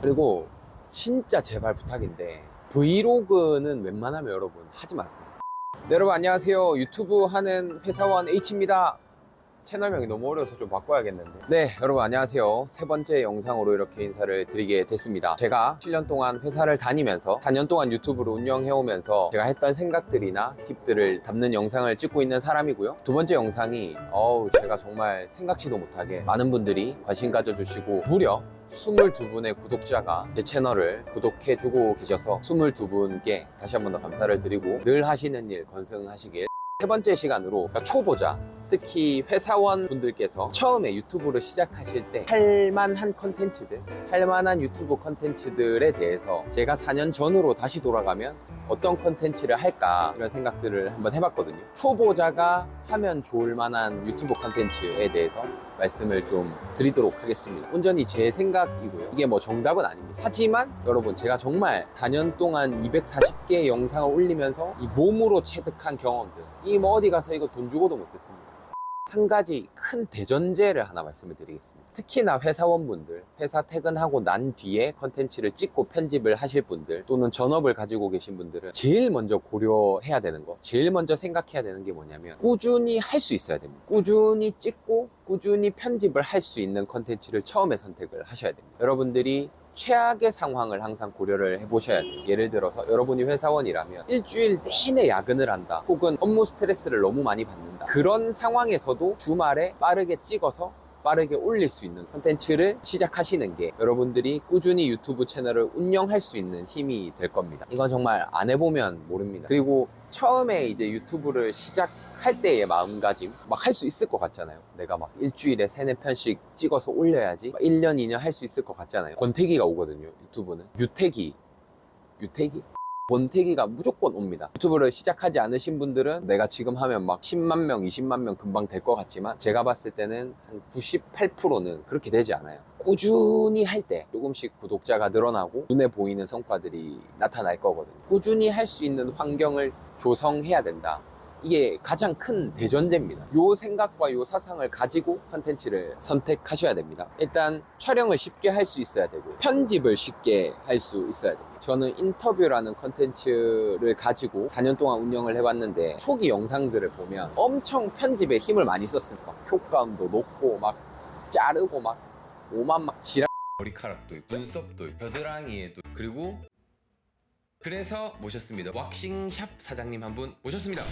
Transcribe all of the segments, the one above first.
그리고 진짜 제발 부탁인데 브이로그는 웬만하면 여러분 하지 마세요. 네, 여러분 안녕하세요. 유튜브 하는 회사원 H입니다. 채널명이 너무 어려워서 좀 바꿔야겠는데. 네, 여러분 안녕하세요. 세 번째 영상으로 이렇게 인사를 드리게 됐습니다. 제가 7년 동안 회사를 다니면서 4년 동안 유튜브를 운영해오면서 제가 했던 생각들이나 팁들을 담는 영상을 찍고 있는 사람이고요. 두 번째 영상이 제가 정말 생각지도 못하게 많은 분들이 관심 가져주시고 무려 22분의 구독자가 제 채널을 구독해주고 계셔서 22분께 다시 한 번 더 감사를 드리고 늘 하시는 일 건승하시길. 세 번째 시간으로 초보자, 특히 회사원 분들께서 처음에 유튜브를 시작하실 때 할만한 컨텐츠들, 할만한 유튜브 컨텐츠들에 대해서 제가 4년 전으로 다시 돌아가면 어떤 컨텐츠를 할까 이런 생각들을 한번 해봤거든요. 초보자가 하면 좋을 만한 유튜브 컨텐츠에 대해서 말씀을 좀 드리도록 하겠습니다. 온전히 제 생각이고요. 이게 뭐 정답은 아닙니다. 하지만 여러분 제가 정말 4년 동안 240개의 영상을 올리면서 이 몸으로 체득한 경험들, 이 뭐 어디 가서 이거 돈 주고도 못했습니다. 한 가지 큰 대전제를 하나 말씀을 드리겠습니다. 특히나 회사원분들, 회사 퇴근하고 난 뒤에 컨텐츠를 찍고 편집을 하실 분들 또는 전업을 가지고 계신 분들은 제일 먼저 고려해야 되는 거, 제일 먼저 생각해야 되는 게 뭐냐면 꾸준히 할 수 있어야 됩니다. 꾸준히 찍고 꾸준히 편집을 할 수 있는 컨텐츠를 처음에 선택을 하셔야 됩니다. 여러분들이 최악의 상황을 항상 고려를 해보셔야 돼요. 예를 들어서 여러분이 회사원이라면 일주일 내내 야근을 한다, 혹은 업무 스트레스를 너무 많이 받는다, 그런 상황에서도 주말에 빠르게 찍어서 빠르게 올릴 수 있는 컨텐츠를 시작하시는 게 여러분들이 꾸준히 유튜브 채널을 운영할 수 있는 힘이 될 겁니다. 이건 정말 안 해보면 모릅니다. 그리고 처음에 이제 유튜브를 시작할 때의 마음가짐, 막 할 수 있을 것 같잖아요. 내가 막 일주일에 3-4편씩 찍어서 올려야지 1년 2년 할 수 있을 것 같잖아요. 권태기가 오거든요. 유튜브는 유태기 권태기가 무조건 옵니다. 유튜브를 시작하지 않으신 분들은 내가 지금 하면 막 10만 명, 20만 명 금방 될 것 같지만 제가 봤을 때는 한 98%는 그렇게 되지 않아요. 꾸준히 할 때 조금씩 구독자가 늘어나고 눈에 보이는 성과들이 나타날 거거든요. 꾸준히 할 수 있는 환경을 조성해야 된다. 이게 가장 큰 대전제입니다. 요 생각과 요 사상을 가지고 컨텐츠를 선택하셔야 됩니다. 일단 촬영을 쉽게 할 수 있어야 되고 편집을 쉽게 할 수 있어야 됩니다. 저는 인터뷰라는 컨텐츠를 가지고 4년 동안 운영을 해봤는데 초기 영상들을 보면 엄청 편집에 힘을 많이 썼습니다. 효과음도 놓고 막 자르고 막 오만 막 지랄, 머리카락도 있고 눈썹도 있고 겨드랑이에도, 그리고 그래서 모셨습니다. 왁싱샵 사장님 한 분 모셨습니다.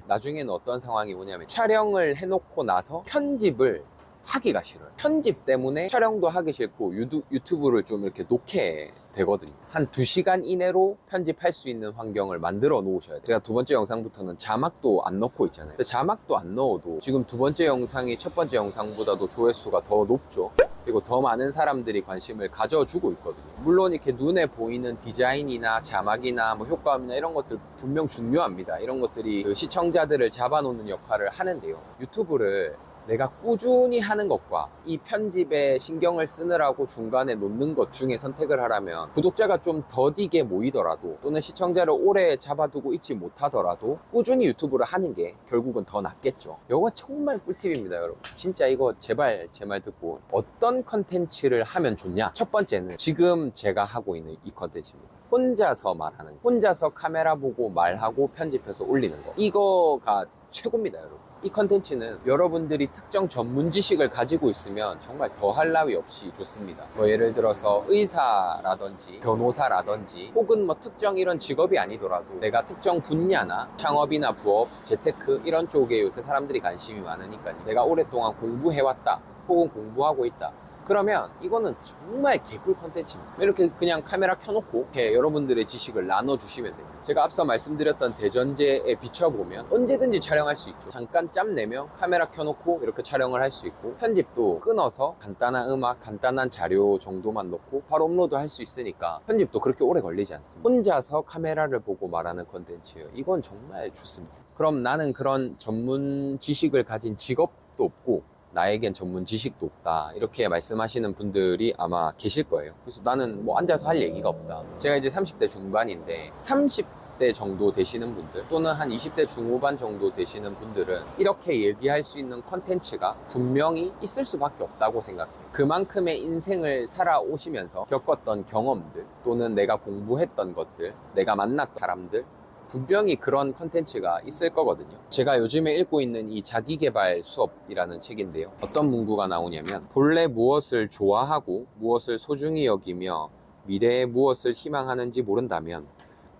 나중에는 어떤 상황이 오냐면 촬영을 해놓고 나서 편집을 하기가 싫어요. 편집 때문에 촬영도 하기 싫고 유튜브를 좀 이렇게 놓게 되거든요. 한 2시간 이내로 편집할 수 있는 환경을 만들어 놓으셔야 돼요. 제가 두 번째 영상부터는 자막도 안 넣고 있잖아요. 근데 자막도 안 넣어도 지금 두 번째 영상이 첫 번째 영상보다도 조회수가 더 높죠. 그리고 더 많은 사람들이 관심을 가져주고 있거든요. 물론 이렇게 눈에 보이는 디자인이나 자막이나 뭐 효과음이나 이런 것들 분명 중요합니다. 이런 것들이 그 시청자들을 잡아놓는 역할을 하는데요. 유튜브를 내가 꾸준히 하는 것과 이 편집에 신경을 쓰느라고 중간에 놓는 것 중에 선택을 하라면 구독자가 좀 더디게 모이더라도 또는 시청자를 오래 잡아두고 있지 못하더라도 꾸준히 유튜브를 하는 게 결국은 더 낫겠죠. 이거 정말 꿀팁입니다, 여러분. 진짜 이거 제발 제 말 듣고 어떤 컨텐츠를 하면 좋냐? 첫 번째는 지금 제가 하고 있는 이 컨텐츠입니다. 혼자서 말하는 거, 혼자서 카메라 보고 말하고 편집해서 올리는 거, 이거가 최고입니다, 여러분. 이 컨텐츠는 여러분들이 특정 전문 지식을 가지고 있으면 정말 더할 나위 없이 좋습니다. 뭐 예를 들어서 의사라든지 변호사라든지 혹은 뭐 특정 이런 직업이 아니더라도 내가 특정 분야나 창업이나 부업, 재테크 이런 쪽에 요새 사람들이 관심이 많으니까요. 내가 오랫동안 공부해왔다 혹은 공부하고 있다, 그러면 이거는 정말 개꿀 컨텐츠입니다. 이렇게 그냥 카메라 켜놓고 이렇게 여러분들의 지식을 나눠주시면 됩니다. 제가 앞서 말씀드렸던 대전제에 비춰보면 언제든지 촬영할 수 있죠. 잠깐 짬 내면 카메라 켜놓고 이렇게 촬영을 할 수 있고, 편집도 끊어서 간단한 음악, 간단한 자료 정도만 넣고 바로 업로드 할 수 있으니까 편집도 그렇게 오래 걸리지 않습니다. 혼자서 카메라를 보고 말하는 컨텐츠, 이건 정말 좋습니다. 그럼 나는 그런 전문 지식을 가진 직업도 없고 나에겐 전문 지식도 없다, 이렇게 말씀하시는 분들이 아마 계실 거예요. 그래서 나는 뭐 앉아서 할 얘기가 없다. 제가 이제 30대 중반인데 30 30대 정도 되시는 분들 또는 한 20대 중후반 정도 되시는 분들은 이렇게 얘기할 수 있는 컨텐츠가 분명히 있을 수밖에 없다고 생각해요. 그만큼의 인생을 살아오시면서 겪었던 경험들 또는 내가 공부했던 것들, 내가 만났던 사람들, 분명히 그런 컨텐츠가 있을 거거든요. 제가 요즘에 읽고 있는 이 자기계발 수업이라는 책인데요. 어떤 문구가 나오냐면, 본래 무엇을 좋아하고 무엇을 소중히 여기며 미래에 무엇을 희망하는지 모른다면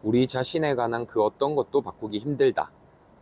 우리 자신에 관한 그 어떤 것도 바꾸기 힘들다.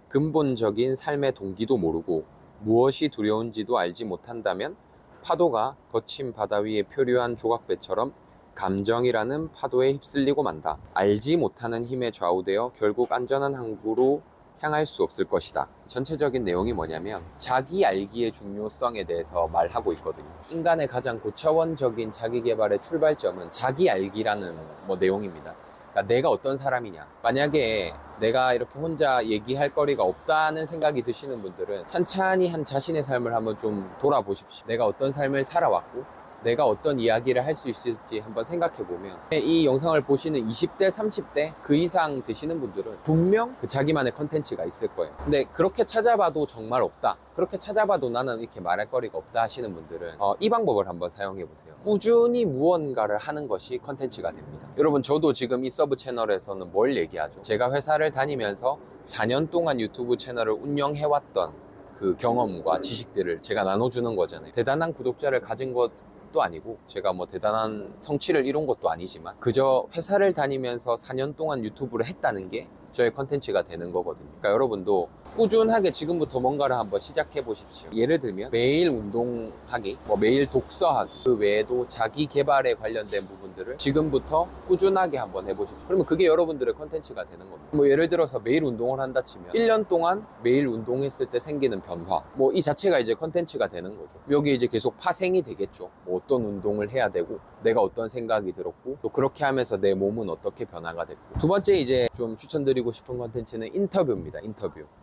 근본적인 삶의 동기도 모르고 무엇이 두려운지도 알지 못한다면 파도가 거친 바다 위에 표류한 조각배처럼 감정이라는 파도에 휩쓸리고 만다. 알지 못하는 힘에 좌우되어 결국 안전한 항구로 향할 수 없을 것이다. 전체적인 내용이 뭐냐면 자기 알기의 중요성에 대해서 말하고 있거든요. 인간의 가장 고차원적인 자기 개발의 출발점은 자기 알기라는 내용입니다. 그러니까 내가 어떤 사람이냐. 만약에 내가 이렇게 혼자 얘기할 거리가 없다는 생각이 드시는 분들은 찬찬히 한 자신의 삶을 한번 좀 돌아보십시오. 내가 어떤 삶을 살아왔고 내가 어떤 이야기를 할 수 있을지 한번 생각해 보면 이 영상을 보시는 20대, 30대 그 이상 되시는 분들은 분명 그 자기만의 컨텐츠가 있을 거예요. 근데 그렇게 찾아봐도 정말 없다. 그렇게 찾아봐도 나는 이렇게 말할 거리가 없다 하시는 분들은 이 방법을 한번 사용해 보세요. 꾸준히 무언가를 하는 것이 컨텐츠가 됩니다. 여러분, 저도 지금 이 서브 채널에서는 뭘 얘기하죠? 제가 회사를 다니면서 4년 동안 유튜브 채널을 운영해왔던 그 경험과 지식들을 제가 나눠주는 거잖아요. 대단한 구독자를 가진 것도 아니고 제가 대단한 성취를 이룬 것도 아니지만 그저 회사를 다니면서 4년 동안 유튜브를 했다는 게 저의 컨텐츠가 되는 거거든요. 그러니까 여러분도 꾸준하게 지금부터 뭔가를 한번 시작해 보십시오. 예를 들면 매일 운동하기, 매일 독서하기, 그 외에도 자기 개발에 관련된 부분들을 지금부터 꾸준하게 한번 해보십시오. 그러면 그게 여러분들의 컨텐츠가 되는 겁니다. 예를 들어서 매일 운동을 한다 치면 1년 동안 매일 운동했을 때 생기는 변화, 이 자체가 이제 컨텐츠가 되는 거죠. 여기 이제 계속 파생이 되겠죠. 어떤 운동을 해야 되고 내가 어떤 생각이 들었고 또 그렇게 하면서 내 몸은 어떻게 변화가 됐고. 두 번째 이제 좀 추천드리고 싶은 컨텐츠는 인터뷰입니다.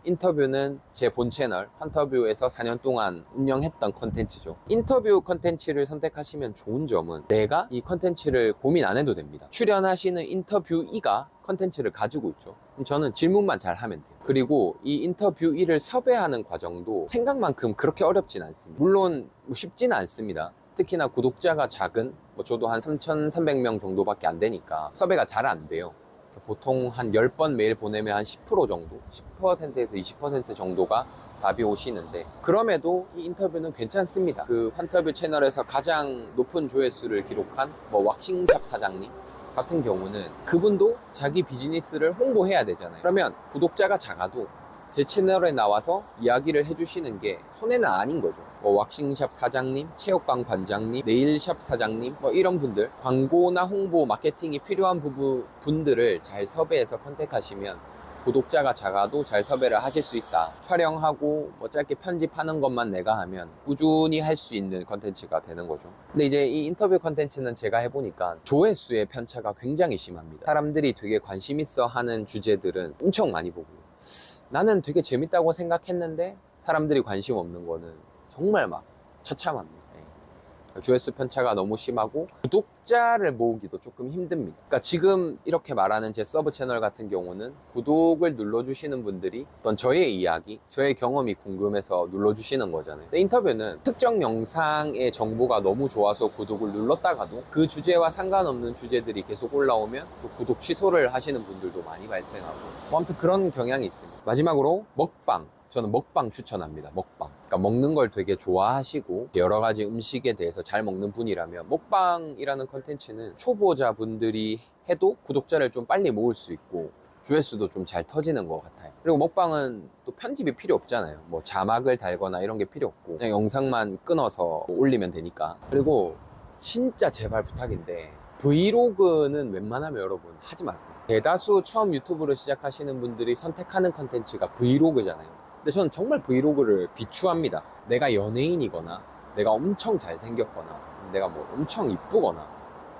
인터뷰는 제 본 채널 헌터뷰에서 4년 동안 운영했던 컨텐츠죠. 인터뷰 컨텐츠를 선택하시면 좋은 점은 내가 이 컨텐츠를 고민 안 해도 됩니다. 출연하시는 인터뷰이가 컨텐츠를 가지고 있죠. 저는 질문만 잘 하면 돼요. 그리고 이 인터뷰이를 섭외하는 과정도 생각만큼 그렇게 어렵진 않습니다. 물론 쉽지는 않습니다. 특히나 구독자가 작은, 저도 한 3,300명 정도밖에 안 되니까 섭외가 잘 안 돼요. 보통 한 10번 메일 보내면 한 10% 정도, 10%에서 20% 정도가 답이 오시는데, 그럼에도 이 인터뷰는 괜찮습니다. 그 헌터뷰 채널에서 가장 높은 조회수를 기록한 왁싱샵 사장님 같은 경우는 그분도 자기 비즈니스를 홍보해야 되잖아요. 그러면 구독자가 작아도 제 채널에 나와서 이야기를 해주시는 게 손해는 아닌 거죠. 왁싱샵 사장님, 체육관 관장님, 네일샵 사장님, 이런 분들, 광고나 홍보, 마케팅이 필요한 분들을 잘 섭외해서 컨택하시면 구독자가 작아도 잘 섭외를 하실 수 있다. 촬영하고 짧게 편집하는 것만 내가 하면 꾸준히 할 수 있는 컨텐츠가 되는 거죠. 근데 이제 이 인터뷰 컨텐츠는 제가 해보니까 조회수의 편차가 굉장히 심합니다. 사람들이 되게 관심 있어 하는 주제들은 엄청 많이 보고, 나는 되게 재밌다고 생각했는데 사람들이 관심 없는 거는 정말 처참합니다. 조회수 편차가 너무 심하고 구독자를 모으기도 조금 힘듭니다. 그러니까 지금 이렇게 말하는 제 서브 채널 같은 경우는 구독을 눌러주시는 분들이 어떤 저의 이야기, 저의 경험이 궁금해서 눌러주시는 거잖아요. 근데 인터뷰는 특정 영상의 정보가 너무 좋아서 구독을 눌렀다가도 그 주제와 상관없는 주제들이 계속 올라오면 또 구독 취소를 하시는 분들도 많이 발생하고, 아무튼 그런 경향이 있습니다. 마지막으로 먹방. 저는 먹방 추천합니다. 먹방. 그러니까 먹는 걸 되게 좋아하시고 여러 가지 음식에 대해서 잘 먹는 분이라면 먹방이라는 컨텐츠는 초보자분들이 해도 구독자를 좀 빨리 모을 수 있고 조회수도 좀 잘 터지는 것 같아요. 그리고 먹방은 또 편집이 필요 없잖아요. 자막을 달거나 이런 게 필요 없고 그냥 영상만 끊어서 올리면 되니까. 그리고 진짜 제발 부탁인데 브이로그는 웬만하면 여러분 하지 마세요. 대다수 처음 유튜브를 시작하시는 분들이 선택하는 컨텐츠가 브이로그잖아요. 근데 저는 정말 브이로그를 비추합니다. 내가 연예인이거나 내가 엄청 잘생겼거나 내가 엄청 이쁘거나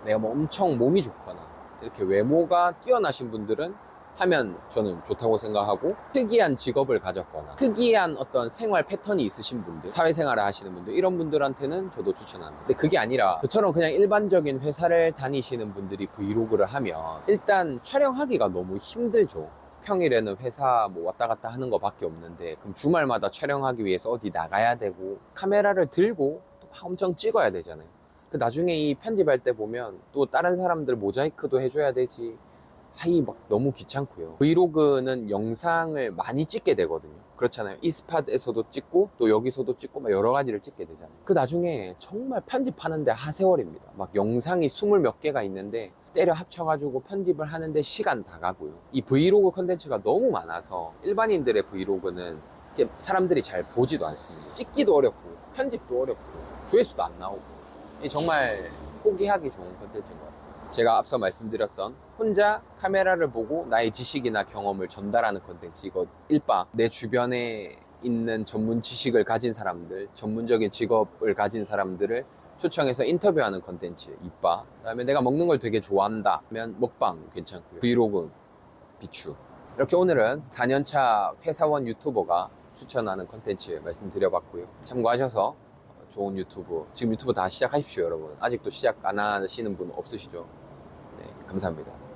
내가 엄청 몸이 좋거나 이렇게 외모가 뛰어나신 분들은 하면 저는 좋다고 생각하고, 특이한 직업을 가졌거나 특이한 어떤 생활 패턴이 있으신 분들, 사회생활을 하시는 분들, 이런 분들한테는 저도 추천합니다. 근데 그게 아니라 저처럼 그냥 일반적인 회사를 다니시는 분들이 브이로그를 하면 일단 촬영하기가 너무 힘들죠. 평일에는 회사 뭐 왔다 갔다 하는 거밖에 없는데, 그럼 주말마다 촬영하기 위해서 어디 나가야 되고 카메라를 들고 또 막 엄청 찍어야 되잖아요. 그 나중에 이 편집할 때 보면 또 다른 사람들 모자이크도 해줘야 되지, 하이 막 너무 귀찮고요. 브이로그는 영상을 많이 찍게 되거든요. 그렇잖아요. 이 스팟에서도 찍고 또 여기서도 찍고 막 여러 가지를 찍게 되잖아요. 그 나중에 정말 편집하는데 하세월입니다. 막 영상이 20 몇 개가 있는데 때려 합쳐가지고 편집을 하는데 시간 다 가고요. 이 브이로그 컨텐츠가 너무 많아서 일반인들의 브이로그는 이렇게 사람들이 잘 보지도 않습니다. 찍기도 어렵고 편집도 어렵고 조회수도 안 나오고, 정말 포기하기 좋은 컨텐츠인 것 같습니다. 제가 앞서 말씀드렸던 혼자 카메라를 보고 나의 지식이나 경험을 전달하는 컨텐츠, 이거 일바 내 주변에 있는 전문 지식을 가진 사람들, 전문적인 직업을 가진 사람들을 초청해서 인터뷰하는 컨텐츠 이빠, 그다음에 내가 먹는 걸 되게 좋아한다 하면 먹방 괜찮고요. 브이로그 비추. 이렇게 오늘은 4년차 회사원 유튜버가 추천하는 컨텐츠 말씀드려봤고요. 참고하셔서 좋은 유튜브, 지금 유튜브 다 시작하십시오 여러분. 아직도 시작 안 하시는 분 없으시죠? 네, 감사합니다.